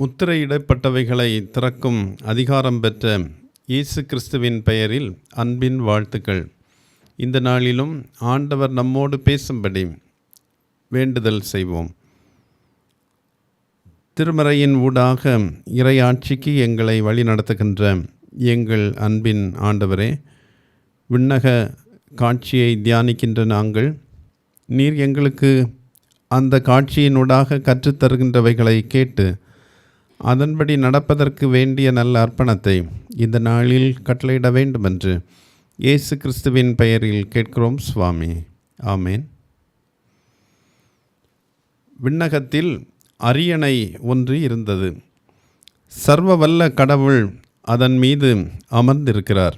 முத்திரையிடப்பட்டவைகளை திறக்கும் அதிகாரம் பெற்ற இயேசு கிறிஸ்துவின் பெயரில் அன்பின் வாழ்த்துக்கள். இந்த நாளிலும் ஆண்டவர் நம்மோடு பேசும்படி வேண்டுதல் செய்வோம். திருமறையின் ஊடாக இறையாட்சிக்கு எங்களை வழிநடத்துகின்ற எங்கள் அன்பின் ஆண்டவரே, விண்ணக காட்சியை தியானிக்கின்ற நாங்கள் நீர் எங்களுக்கு அந்த காட்சியினூடாக கற்றுத்தருகின்றவைகளை கேட்டு அதன்படி நடப்பதற்கு வேண்டிய நல்ல அர்ப்பணத்தை இந்த நாளில் கட்டளையிட வேண்டுமென்று இயேசு கிறிஸ்துவின் பெயரில் கேட்கிறோம் சுவாமி. ஆமேன். விண்ணகத்தில் அரியணை ஒன்று இருந்தது. சர்வ வல்ல கடவுள் அதன் மீது அமர்ந்திருக்கிறார்.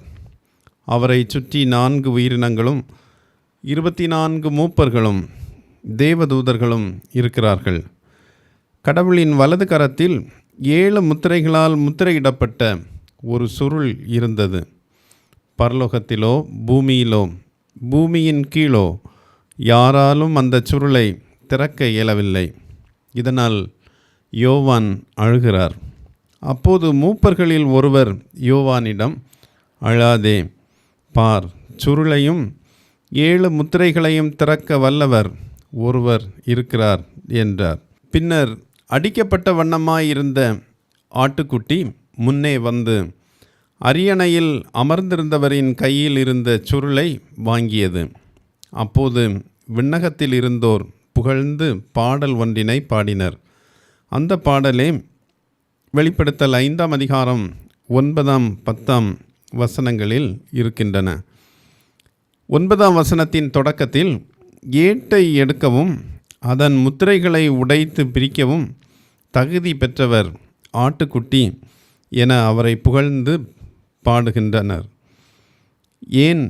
அவரை சுற்றி 4 உயிரினங்களும் 24 மூப்பர்களும் தேவதூதர்களும் இருக்கிறார்கள். கடவுளின் வலது கரத்தில் 7 முத்திரைகளால் முத்திரையிடப்பட்ட ஒரு சுருள் இருந்தது. பரலோகத்திலோ பூமியிலோ பூமியின் கீழோ யாராலும் அந்த சுருளை திறக்க இயலவில்லை. இதனால் யோவான் அழுகிறார். அப்போது மூப்பர்களில் ஒருவர் யோவானிடம், அழாதே, பார், சுருளையும் 7 முத்திரைகளையும் திறக்க வல்லவர் ஒருவர் இருக்கிறார் என்றார். பின்னர் அடிக்கப்பட்ட வண்ணமாயிருந்த ஆட்டுக்குட்டி முன்னே வந்து அரியணையில் அமர்ந்திருந்தவரின் கையில் இருந்த சுருளை வாங்கியது. அப்போது விண்ணகத்தில் இருந்தோர் புகழ்ந்து பாடல் ஒன்றினை பாடினர். அந்த பாடலே வெளிப்படுத்தல் 5ஆம் அதிகாரம் 9, 10 வசனங்களில் இருக்கின்றன. 9ஆம் வசனத்தின் தொடக்கத்தில், ஏட்டை எடுக்கவும் அதன் முத்திரைகளை உடைத்து பிரிக்கவும் தகுதி பெற்றவர் ஆட்டுக்குட்டி என அவரை புகழ்ந்து பாடுகின்றனர். ஏன்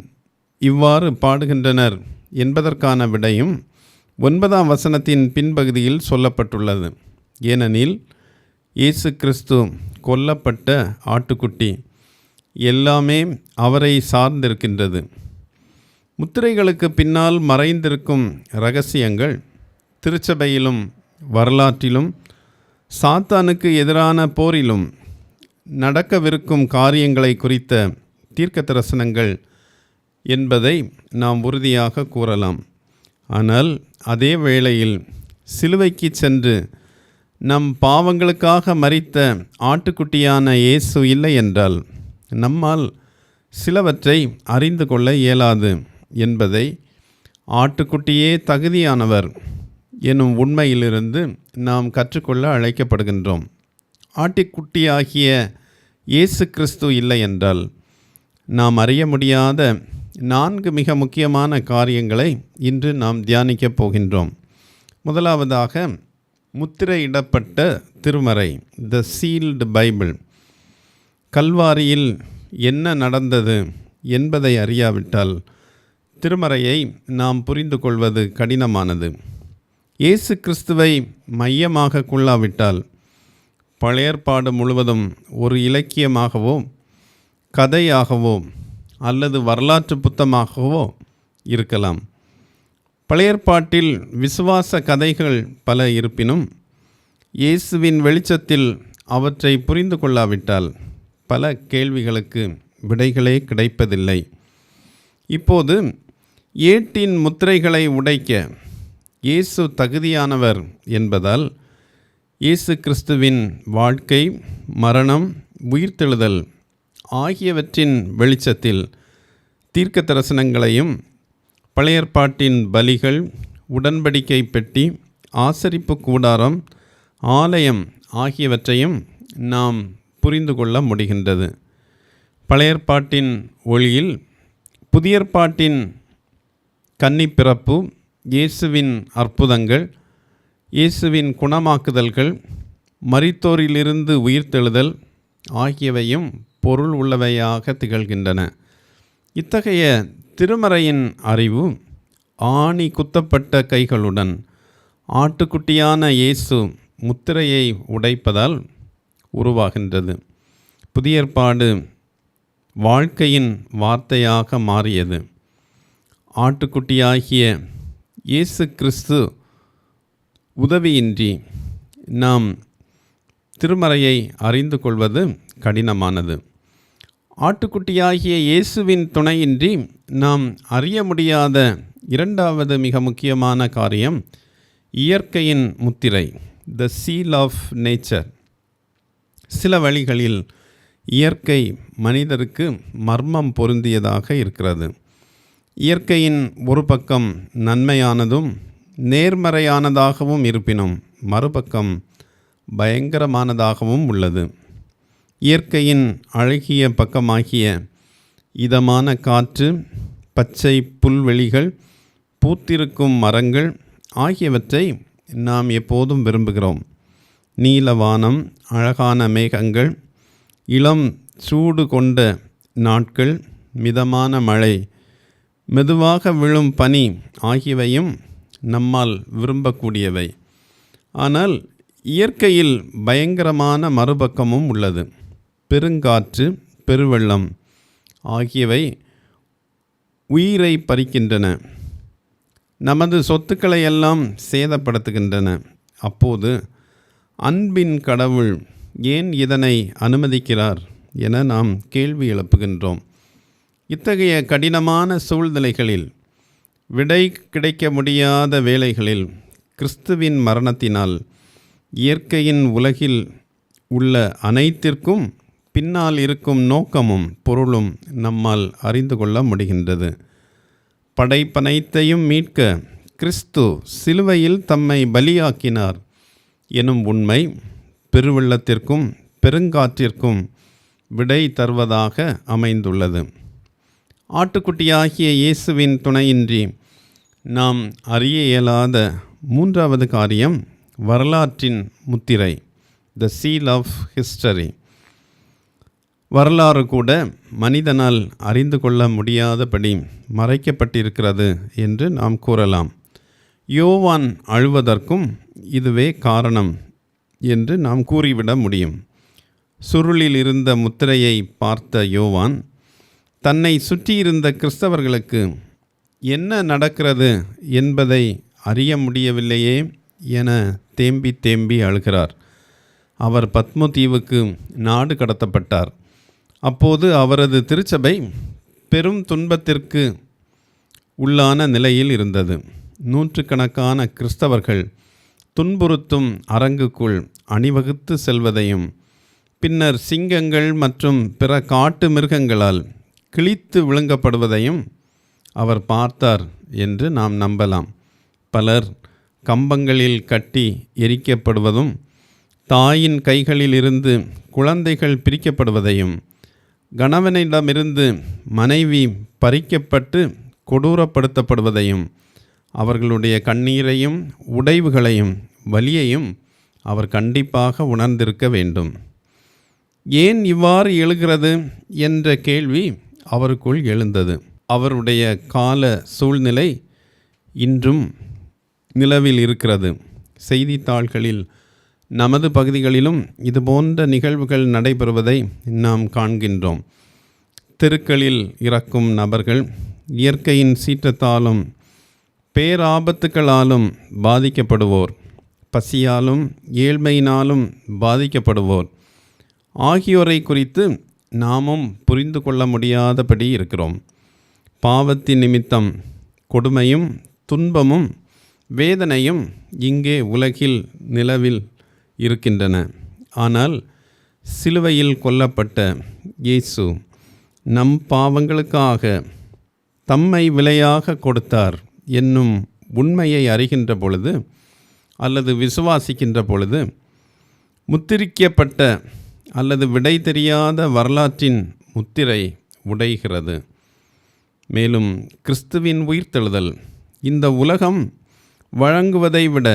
இவ்வாறு பாடுகின்றனர் என்பதற்கான விடையும் 9ஆம் வசனத்தின் பின்பகுதியில் சொல்லப்பட்டுள்ளது. ஏனெனில் இயேசு கிறிஸ்து கொல்லப்பட்ட ஆட்டுக்குட்டி, எல்லாமே அவரை சார்ந்திருக்கின்றது. முத்திரைகளுக்கு பின்னால் மறைந்திருக்கும் இரகசியங்கள் திருச்சபையிலும் வரலாற்றிலும் சாத்தானுக்கு எதிரான போரிலும் நடக்கவிருக்கும் காரியங்களை குறித்த தீர்க்க தரிசனங்கள் என்பதை நாம் உறுதியாக கூறலாம். ஆனால் அதே வேளையில் சிலுவைக்கு சென்று நம் பாவங்களுக்காக மரித்த ஆட்டுக்குட்டியான இயேசு இல்லை என்றால் நம்மால் சிலவற்றை அறிந்து கொள்ள இயலாது என்பதை ஆட்டுக்குட்டியே தகுதியானவர் எனும் உண்மையிலிருந்து நாம் கற்றுக்கொள்ள அழைக்கப்படுகின்றோம். ஆட்டுக்குட்டியாகிய இயேசு கிறிஸ்து இல்லை என்றால் நாம் அறிய முடியாத 4 மிக முக்கியமான காரியங்களை இன்று நாம் தியானிக்கப் போகின்றோம். முதலாவதாக, முத்திரையிடப்பட்ட திருமறை, த சீல்டு பைபிள். கல்வாரியில் என்ன நடந்தது என்பதை அறியாவிட்டால் திருமறையை நாம் புரிந்து கொள்வது கடினமானது. இயேசு கிறிஸ்துவை மையமாக கொள்ளாவிட்டால் பழைய ஏற்பாடு முழுவதும் ஒரு இலக்கியமாகவோ கதையாகவோ அல்லது வரலாற்று புத்தகமாகவோ இருக்கலாம். பழைய ஏற்பாட்டில் விசுவாச கதைகள் பல இருப்பினும் இயேசுவின் வெளிச்சத்தில் அவற்றை புரிந்து கொள்ளாவிட்டால் பல கேள்விகளுக்கு விடைகளே கிடைப்பதில்லை. இப்போது ஏட்டின் முத்திரைகளை உடைக்க இயேசு தகுதியானவர் என்பதால் இயேசு கிறிஸ்துவின் வாழ்க்கை, மரணம், உயிர்த்தெழுதல் ஆகியவற்றின் வெளிச்சத்தில் தீர்க்க தரிசனங்களையும் பழைய ஏற்பாட்டின் பலிகள், உடன்படிக்கை பெட்டி, ஆசரிப்பு கூடாரம், ஆலயம் ஆகியவற்றையும் நாம் புரிந்து கொள்ள முடிகின்றது. பழைய ஏற்பாட்டின் ஒளியில் புதிய ஏற்பாட்டின் கன்னிப்பிறப்பு, இயேசுவின் அற்புதங்கள், இயேசுவின் குணமாக்குதல்கள், மரித்தோரிலிருந்து உயிர்த்தெழுதல் ஆகியவையும் பொருள் உள்ளவையாக திகழ்கின்றன. இத்தகைய திருமறையின் அறிவு ஆணி குத்தப்பட்ட கைகளுடன் ஆட்டுக்குட்டியான இயேசு முத்திரையை உடைப்பதால் உருவாகின்றது. புதிய ஏற்பாடு வாழ்க்கையின் வார்த்தையாக மாறியது. ஆட்டுக்குட்டியாகிய இயேசு கிறிஸ்து உதவியின்றி நாம் திருமறையை அறிந்து கொள்வது கடினமானது. ஆட்டுக்குட்டியாகிய இயேசுவின் துணையின்றி நாம் அறிய முடியாத இரண்டாவது மிக முக்கியமான காரியம் இயற்கையின் முத்திரை, த சீல் ஆஃப் நேச்சர். சில வழிகளில் இயற்கை மனிதருக்கு மர்மம் பொருந்தியதாக இருக்கிறது. இயற்கையின் ஒரு பக்கம் நன்மையானதும் நேர்மறையானதாகவும் இருப்பினும் மறுபக்கம் பயங்கரமானதாகவும் உள்ளது. இயற்கையின் அழகிய பக்கமாகிய இதமான காற்று, பச்சை புல்வெளிகள், பூத்திருக்கும் மரங்கள் ஆகியவற்றை நாம் எப்போதும் விரும்புகிறோம். நீலவானம், அழகான மேகங்கள், இளம் சூடு கொண்ட நாட்கள், மிதமான மழை, மெதுவாக விழும் பனி ஆகியவையும் நம்மால் விரும்பக்கூடியவை. ஆனால் இயற்கையில் பயங்கரமான மறுபக்கமும் உள்ளது. பெருங்காற்று, பெருவெள்ளம் ஆகியவை உயிரை பறிக்கின்றன, நமது சொத்துக்களை எல்லாம் சேதப்படுத்துகின்றன. அப்போது அன்பின் கடவுள் ஏன் இதனை அனுமதிக்கிறார் என நாம் கேள்வி எழுப்புகின்றோம். இத்தகைய கடினமான சூழ்நிலைகளில், விடை கிடைக்க முடியாத வேளைகளில் கிறிஸ்துவின் மரணத்தினால் இயற்கையின் உலகில் உள்ள அனைத்திற்கும் பின்னால் இருக்கும் நோக்கமும் பொருளும் நம்மால் அறிந்து கொள்ள முடிகின்றது. படைப்பனைத்தையும் மீட்க கிறிஸ்து சிலுவையில் தம்மை பலியாக்கினார் எனும் உண்மை பெருவெள்ளத்திற்கும் பெருங்காற்றிற்கும் விடை தருவதாக அமைந்துள்ளது. ஆட்டுக்குட்டியாகிய இயேசுவின் துணையின்றி நாம் அறிய இயலாத மூன்றாவது காரியம் வரலாற்றின் முத்திரை, த சீல் ஆஃப் ஹிஸ்டரி. வரலாறு கூட மனிதனால் அறிந்து கொள்ள முடியாதபடி மறைக்கப்பட்டிருக்கிறது என்று நாம் கூறலாம். யோவான் அழுவதற்கும் இதுவே காரணம் என்று நாம் கூறிவிட முடியும். சுருளில் இருந்த முத்திரையை பார்த்த யோவான் தன்னை சுற்றியிருந்த கிறிஸ்தவர்களுக்கு என்ன நடக்கிறது என்பதை அறிய முடியவில்லையே என தேம்பி தேம்பி அழுகிறார். அவர் பத்மு தீவுக்கு நாடு கடத்தப்பட்டார். அப்போது அவரது திருச்சபை பெரும் துன்பத்திற்கு உள்ளான நிலையில் இருந்தது. நூற்றுக்கணக்கான கிறிஸ்தவர்கள் துன்புறுத்தும் அரங்குக்குள் அணிவகுத்து செல்வதையும் பின்னர் சிங்கங்கள் மற்றும் பிற காட்டு மிருகங்களால் கிழித்து விழுங்கப்படுவதையும் அவர் பார்த்தார் என்று நாம் நம்பலாம். பலர் கம்பங்களில் கட்டி எரிக்கப்படுவதும், தாயின் கைகளில் இருந்து குழந்தைகள் பிரிக்கப்படுவதையும், கணவனிடமிருந்து மனைவி பறிக்கப்பட்டு கொடூரப்படுத்தப்படுவதையும், அவர்களுடைய கண்ணீரையும் உடைவுகளையும் வலியையும் அவர் கண்டிப்பாக உணர்ந்திருக்க வேண்டும். ஏன் இவ்வாறு எழுகிறது என்ற கேள்வி அவருக்குள் எழுந்தது. அவருடைய கால சூழ்நிலை இன்றும் நிலவில் இருக்கிறது. செய்தித்தாள்களில் நமது பகுதிகளிலும் இதுபோன்ற நிகழ்வுகள் நடைபெறுவதை நாம் காண்கின்றோம். தெருக்களில் இறக்கும் நபர்கள் இயற்கையின் சீற்றத்தாலும் பேராபத்துக்களாலும் பாதிக்கப்படுவோர், பசியாலும் ஏழ்மையினாலும் பாதிக்கப்படுவோர் ஆகியோரை குறித்து நாமும் புரிந்து கொள்ள முடியாதபடி இருக்கிறோம். பாவத்தின் நிமித்தம் கொடுமையும் துன்பமும் வேதனையும் இங்கே உலகில் நிலவில் இருக்கின்றன. ஆனால் சிலுவையில் கொல்லப்பட்ட இயேசு நம் பாவங்களுக்காக தம்மை விலையாக கொடுத்தார் என்னும் உண்மையை அறிகின்ற பொழுது அல்லது விசுவாசிக்கின்ற பொழுது முத்திரிக்கப்பட்ட அல்லது விடை தெரியாத வரலாற்றின் முத்திரை உடைகிறது. மேலும் கிறிஸ்துவின் உயிர்த்தெழுதல் இந்த உலகம் வழங்குவதை விட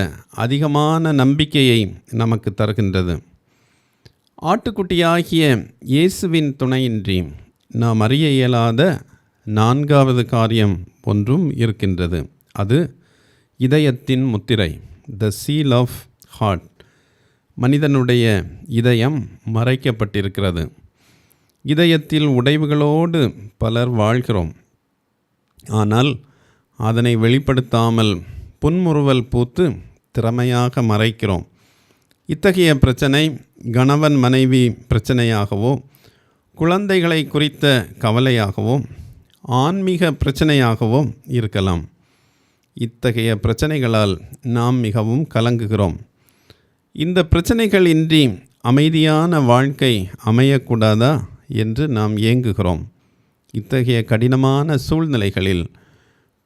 அதிகமான நம்பிக்கையை நமக்கு தருகின்றது. ஆட்டுக்குட்டியாகிய இயேசுவின் துணையின்றி நாம் அறிய இயலாத நான்காவது காரியம் ஒன்றும் இருக்கின்றது. அது இதயத்தின் முத்திரை, த சீல் ஆஃப் ஹார்ட். மனிதனுடைய இதயம் மறைக்கப்பட்டிருக்கிறது. இதயத்தில் உடைவுகளோடு பலர் வாழ்கிறோம். ஆனால் அதனை வெளிப்படுத்தாமல் புன்முறுவல் பூத்து திறமையாக மறைக்கிறோம். இத்தகைய பிரச்சனை கணவன் மனைவி பிரச்சனையாகவோ, குழந்தைகளை குறித்த கவலையாகவோ, ஆன்மீக பிரச்சனையாகவோ இருக்கலாம். இத்தகைய பிரச்சனைகளால் நாம் மிகவும் கலங்குகிறோம். இந்த பிரச்சனைகள் இன்றி அமைதியான வாழ்க்கை அமையக்கூடாதா என்று நாம் ஏங்குகிறோம். இத்தகைய கடினமான சூழ்நிலைகளில்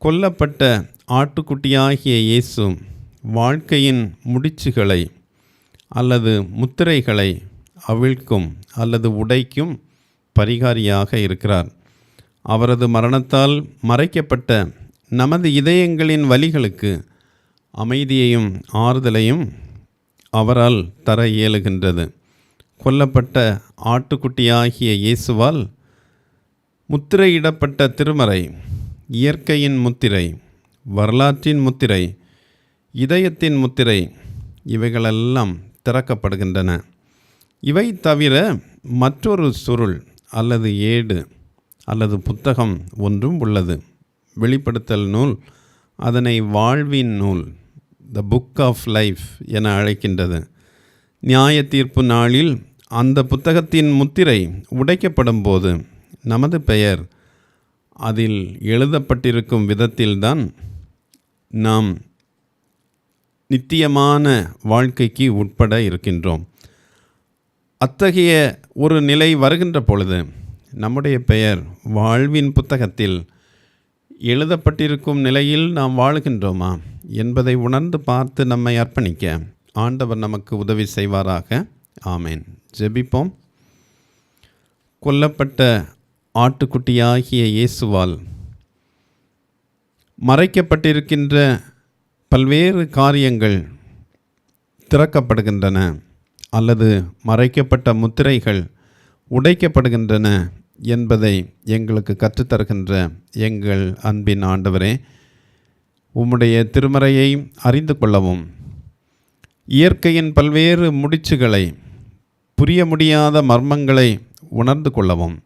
கொல்லப்பட்ட ஆட்டுக்குட்டியாகிய இயேசு வாழ்க்கையின் முடிச்சுகளை அல்லது முத்திரைகளை அவிழ்க்கும் அல்லது உடைக்கும் பரிகாரியாக இருக்கிறார். அவரது மரணத்தால் மறைக்கப்பட்ட நமது இதயங்களின் வலிகளுக்கு அமைதியையும் ஆறுதலையும் அவரால் தர இயலுகின்றது. கொல்லப்பட்ட ஆட்டுக்குட்டியாகிய இயேசுவால் முத்திரையிடப்பட்ட திருமறை, இயற்கையின் முத்திரை, வரலாற்றின் முத்திரை, இதயத்தின் முத்திரை இவைகளெல்லாம் திறக்கப்படுகின்றன. இவை தவிர மற்றொரு சுருள் அல்லது ஏடு அல்லது புத்தகம் ஒன்றும் உள்ளது. வெளிப்படுத்தல் நூல் அதனை வாழ்வின் நூல், த புக் ஆஃப் லைஃப் என அழைக்கின்றது. நியாய தீர்ப்பு நாளில் அந்த புத்தகத்தின் முத்திரை உடைக்கப்படும் போது நமது பெயர் அதில் எழுதப்பட்டிருக்கும் விதத்தில்தான் நாம் நித்தியமான வாழ்க்கைக்கு உட்பட இருக்கின்றோம். அத்தகைய ஒரு நிலை வருகின்ற பொழுது நம்முடைய பெயர் வாழ்வின் புத்தகத்தில் எழுதப்பட்டிருக்கும் நிலையில் நாம் வாழுகின்றோமா என்பதை உணர்ந்து பார்த்து நம்மை அர்ப்பணிக்க ஆண்டவர் நமக்கு உதவி செய்வாராக. ஆமேன். ஜெபிப்போம். கொல்லப்பட்ட ஆட்டுக்குட்டியாகிய இயேசுவால் மறைக்கப்பட்டிருக்கின்ற பல்வேறு காரியங்கள் திறக்கப்படுகின்றன அல்லது மறைக்கப்பட்ட முத்திரைகள் உடைக்கப்படுகின்றன என்பதை எங்களுக்கு கற்றுத்தருகின்ற எங்கள் அன்பின் ஆண்டவரே, உம்முடைய திருமறையை அறிந்து கொள்ளவும், இயற்கையின் பல்வேறு முடிச்சுகளை, புரிய முடியாத மர்மங்களை உணர்ந்து கொள்ளவும்,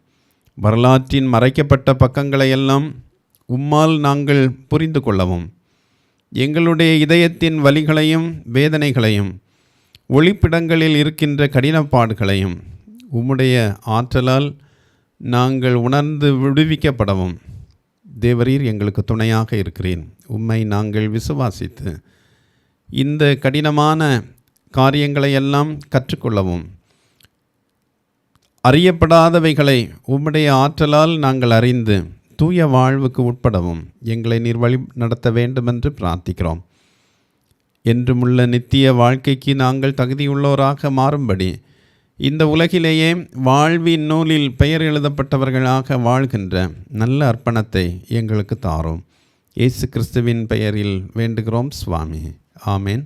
வரலாற்றின் மறைக்கப்பட்ட பக்கங்களையெல்லாம் உம்மால் நாங்கள் புரிந்து கொள்ளவும், எங்களுடைய இதயத்தின் வலிகளையும் வேதனைகளையும், ஒளிப்பிடங்களில் இருக்கின்ற கடினப்பாடுகளையும் உம்முடைய ஆற்றலால் நாங்கள் உணர்ந்து விடுவிக்கப்படவும் தேவரீர் எங்களுக்கு துணையாக இருக்கிறேன். உம்மை நாங்கள் விசுவாசித்து இந்த கடினமான காரியங்களையெல்லாம் கற்றுக்கொள்ளவும், அறியப்படாதவைகளை உம்முடைய ஆற்றலால் நாங்கள் அறிந்து தூய வாழ்வுக்கு உட்படவும் எங்களை நீர் வழி நடத்த வேண்டுமென்று பிரார்த்திக்கிறோம். என்றுமுள்ள நித்திய வாழ்க்கைக்கு நாங்கள் தகுதியுள்ளோராக மாறும்படி இந்த உலகிலேயே வாழ்வின் நூலில் பெயர் எழுதப்பட்டவர்களாக வாழ்கின்ற நல்ல அர்ப்பணத்தை எங்களுக்கு தாரும். இயேசு கிறிஸ்துவின் பெயரில் வேண்டுகிறோம் சுவாமி. ஆமேன்.